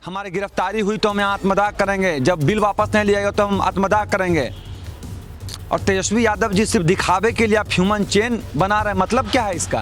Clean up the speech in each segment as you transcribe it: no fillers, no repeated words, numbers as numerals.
हमारी गिरफ्तारी हुई तो हम यहाँ आत्मदाह करेंगे, जब बिल वापस नहीं लिया गया तो हम आत्मदाह करेंगे। और तेजस्वी यादव जी सिर्फ दिखावे के लिए आप ह्यूमन चेन बना रहे हैं, मतलब क्या है इसका?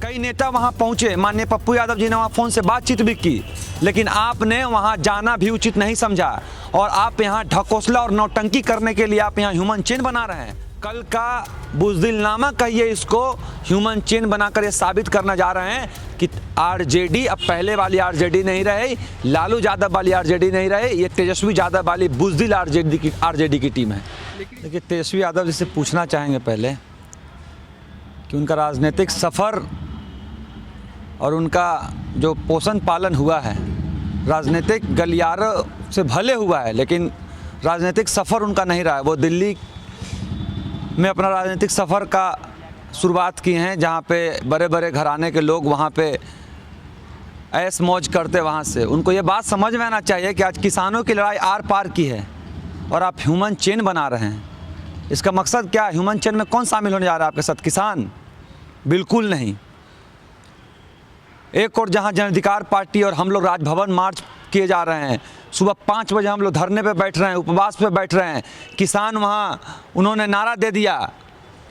कई नेता वहां पहुंचे, माननीय पप्पू यादव जी ने वहां फोन से बातचीत भी की, लेकिन आपने वहां जाना भी उचित नहीं समझा और आप यहां ढकोसला और नौटंकी करने के लिए आप यहां ह्यूमन चेन बना रहे हैं। कल का बुज़दिलनामा कहिए इसको, ह्यूमन चेन बनाकर ये साबित करना जा रहे हैं कि आरजेडी अब पहले वाली आरजेडी नहीं रहे, लालू यादव वाली आरजेडी नहीं रहे, ये तेजस्वी यादव वाली बुज़दिल आरजेडी की टीम है। देखिए, तेजस्वी यादव जी से पूछना चाहेंगे पहले कि उनका राजनीतिक सफ़र और उनका जो पोषण पालन हुआ है, राजनीतिक गलियारों से भले हुआ है, लेकिन राजनीतिक सफ़र उनका नहीं रहा है। वो दिल्ली में अपना राजनीतिक सफ़र का शुरुआत किए हैं, जहाँ पे बड़े बड़े घराने के लोग वहाँ पे ऐश मौज करते वहाँ से। उनको ये बात समझ में आना चाहिए कि आज किसानों की लड़ाई आर पार की है और आप ह्यूमन चेन बना रहे हैं। इसका मकसद क्या है? ह्यूमन चेन में कौन शामिल होने जा रहा है आपके साथ? किसान? बिल्कुल नहीं। एक और जहां जन अधिकार पार्टी और हम लोग राजभवन मार्च किए जा रहे हैं, सुबह 5 बजे हम लोग धरने पे बैठ रहे हैं, उपवास पे बैठ रहे हैं, किसान वहां उन्होंने नारा दे दिया,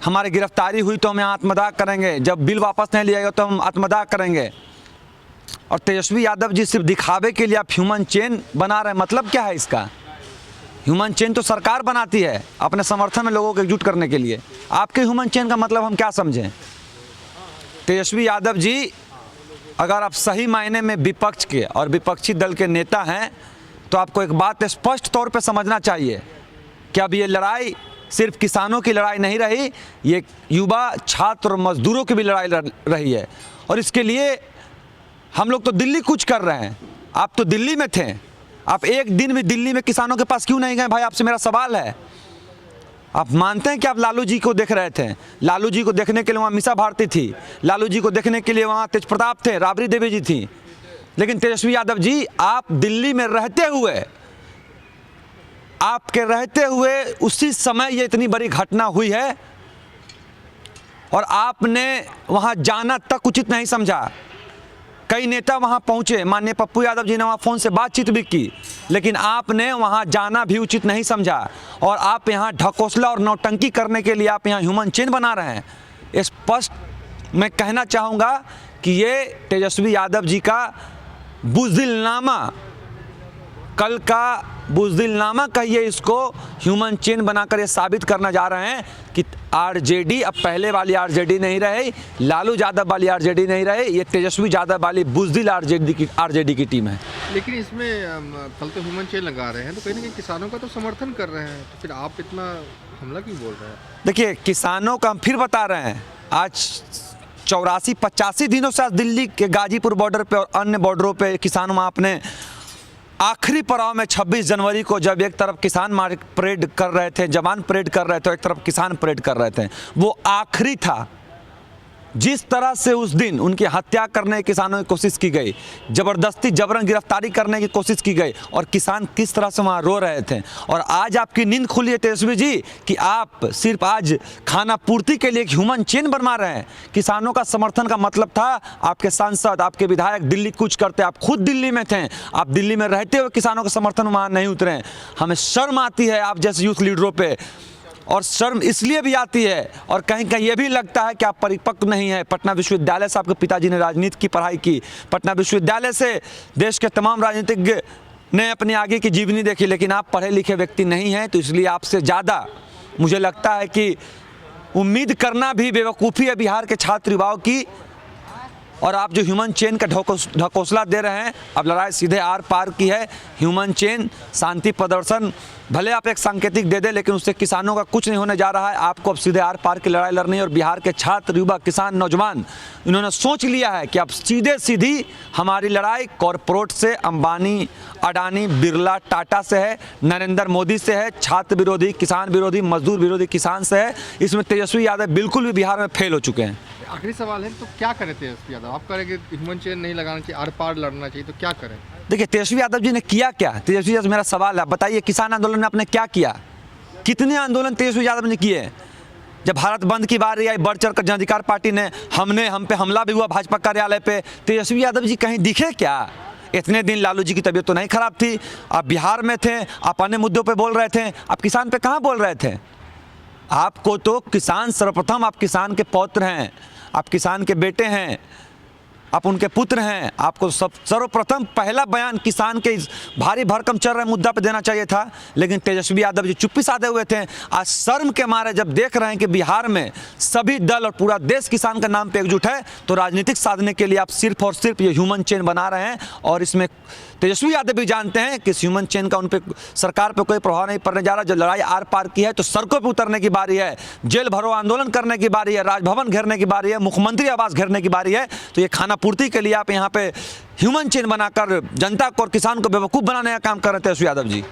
हमारी गिरफ्तारी हुई तो हम यहाँ आत्मदाह करेंगे, जब बिल वापस नहीं लिया गया तो हम आत्मदाह करेंगे। और तेजस्वी यादव जी सिर्फ दिखावे के लिए आप ह्यूमन चेन बना रहे हैं, मतलब क्या है इसका? ह्यूमन चेन तो सरकार बनाती है अपने समर्थन में लोगों को एकजुट करने के लिए। आपके ह्यूमन चेन का मतलब हम क्या समझें? तेजस्वी यादव जी अगर आप सही मायने में विपक्ष के और विपक्षी दल के नेता हैं तो आपको एक बात स्पष्ट तौर पे समझना चाहिए कि अब ये लड़ाई सिर्फ किसानों की लड़ाई नहीं रही, ये युवा, छात्र और मजदूरों की भी लड़ाई रही है। और इसके लिए हम लोग तो दिल्ली कूच कर रहे हैं। आप तो दिल्ली में थे, आप एक दिन भी दिल्ली में किसानों के पास क्यों नहीं गए? भाई, आपसे मेरा सवाल है। आप मानते हैं कि आप लालू जी को देख रहे थे? लालू जी को देखने के लिए वहाँ मीसा भारती थी, लालू जी को देखने के लिए वहाँ तेज प्रताप थे, राबड़ी देवी जी थी, लेकिन तेजस्वी यादव जी आप दिल्ली में रहते हुए, आपके रहते हुए उसी समय ये इतनी बड़ी घटना हुई है और आपने वहाँ जाना तक उचित नहीं समझा। कई नेता वहां पहुंचे, माननीय पप्पू यादव जी ने वहां फोन से बातचीत भी की, लेकिन आपने वहां जाना भी उचित नहीं समझा और आप यहां ढकोसला और नौटंकी करने के लिए आप यहां ह्यूमन चेन बना रहे हैं। स्पष्ट मैं कहना चाहूँगा कि ये तेजस्वी यादव जी का बुज़दिलनामा, कल का बुज़दिलनामा कहिए इसको, ह्यूमन चेन बनाकर ये साबित करना जा रहे हैं कि आरजेडी अब पहले वाली आरजेडी नहीं रहे, लालू यादव वाली आरजेडी नहीं रहे, ये तेजस्वी यादव वाली बुज़दिल आरजेडी की टीम है। लेकिन इसमें कल तो ह्यूमन चेन लगा रहे हैं तो कहीं ना कहीं किसानों का तो समर्थन कर रहे हैं, तो फिर आप इतना हमला क्यों बोल रहे हैं? देखिए, किसानों का हम फिर बता रहे हैं, आज 84-85 दिनों से आज दिल्ली के गाजीपुर बॉर्डर पे और अन्य बॉर्डरों पे किसान वहाँ अपने आखिरी पड़ाव में 26 जनवरी को जब एक तरफ किसान परेड कर रहे थे, जवान परेड कर रहे थे, एक तरफ किसान परेड कर रहे थे, वो आखिरी था। जिस तरह से उस दिन उनकी हत्या करने की किसानों की कोशिश की गई, ज़बरदस्ती जबरन गिरफ्तारी करने की कोशिश की गई और किसान किस तरह से वहाँ रो रहे थे। और आज आपकी नींद खुली है तेजस्वी जी कि आप सिर्फ आज खाना पूर्ति के लिए एक ह्यूमन चेन बनवा रहे हैं। किसानों का समर्थन का मतलब था आपके सांसद, आपके विधायक दिल्ली कूच करते, आप खुद दिल्ली में थे, आप दिल्ली में रहते हुए किसानों का समर्थन वहाँ नहीं उतरे। हमें शर्म आती है आप जैसे यूथ लीडरों पर, और शर्म इसलिए भी आती है और कहीं कहीं ये भी लगता है कि आप परिपक्व नहीं है। पटना विश्वविद्यालय से आपके पिताजी ने राजनीति की पढ़ाई की, पटना विश्वविद्यालय से देश के तमाम राजनीतिज्ञ ने अपनी आगे की जीवनी देखी, लेकिन आप पढ़े लिखे व्यक्ति नहीं हैं, तो इसलिए आपसे ज़्यादा मुझे लगता है कि उम्मीद करना भी बेवकूफ़ी है बिहार के छात्र युवाओं की। और आप जो ह्यूमन चेन का ढकोसला दे रहे हैं, अब लड़ाई सीधे आर पार की है। ह्यूमन चेन, शांति प्रदर्शन, भले आप एक सांकेतिक दे दें, लेकिन उससे किसानों का कुछ नहीं होने जा रहा है। आपको अब सीधे आर पार की लड़ाई लड़नी है और बिहार के छात्र, युवा, किसान, नौजवान इन्होंने सोच लिया है कि अब सीधे सीधी हमारी लड़ाई कॉरपोरेट से, अंबानी, अडानी, बिरला, टाटा से है, नरेंद्र मोदी से है, छात्र विरोधी, किसान विरोधी, मजदूर विरोधी किसान से है। इसमें तेजस्वी यादव बिल्कुल भी बिहार में फेल हो चुके हैं। आखिरी सवाल है, तो क्या करें तेजस्वी यादव? आप करें कि ह्यूमन चेन नहीं लगाना चाहिए, आर पार लड़ना चाहिए, तो क्या करें? देखिए, तेजस्वी यादव जी ने किया क्या? तेजस्वी यादव, मेरा सवाल है, बताइए, किसान आंदोलन में आपने क्या किया? कितने आंदोलन तेजस्वी यादव ने किए? जब भारत बंद की बारी आई, बढ़ चढ़ कर जन अधिकार पार्टी ने हम पे हमला भी हुआ भाजपा कार्यालय पे, तेजस्वी यादव जी कहीं दिखे क्या? इतने दिन लालू जी की तबीयत तो नहीं खराब थी, आप बिहार में थे, आप अन्य मुद्दों पे बोल रहे थे, आप किसान पे कहाँ बोल रहे थे? आपको तो किसान सर्वप्रथम, आप किसान के पौत्र हैं, आप किसान के बेटे हैं, आप उनके पुत्र हैं, आपको सर्वप्रथम पहला बयान किसान के इस भारी भरकम चल रहे मुद्दा पे देना चाहिए था। लेकिन तेजस्वी यादव जी चुप्पी साधे हुए थे। आज शर्म के मारे जब देख रहे हैं कि बिहार में सभी दल और पूरा देश किसान के नाम पे एकजुट है, तो राजनीतिक साधने के लिए आप सिर्फ और सिर्फ ये ह्यूमन चेन बना रहे हैं। और इसमें तेजस्वी यादव भी जानते हैं कि इस ह्यूमन चेन का उन पे सरकार पे कोई प्रभाव नहीं पड़ने जा रहा। जो लड़ाई आर पार की है, तो सड़कों पे उतरने की बारी है, जेल भरो आंदोलन करने की बारी है, राजभवन घेरने की बारी है, मुख्यमंत्री आवास घेरने की बारी है। तो ये खाना पूर्ति के लिए आप यहाँ पे ह्यूमन चेन बनाकर जनता को और किसान को बेवकूफ़ बनाने का काम कर रहे थे तेजस्वी यादव जी।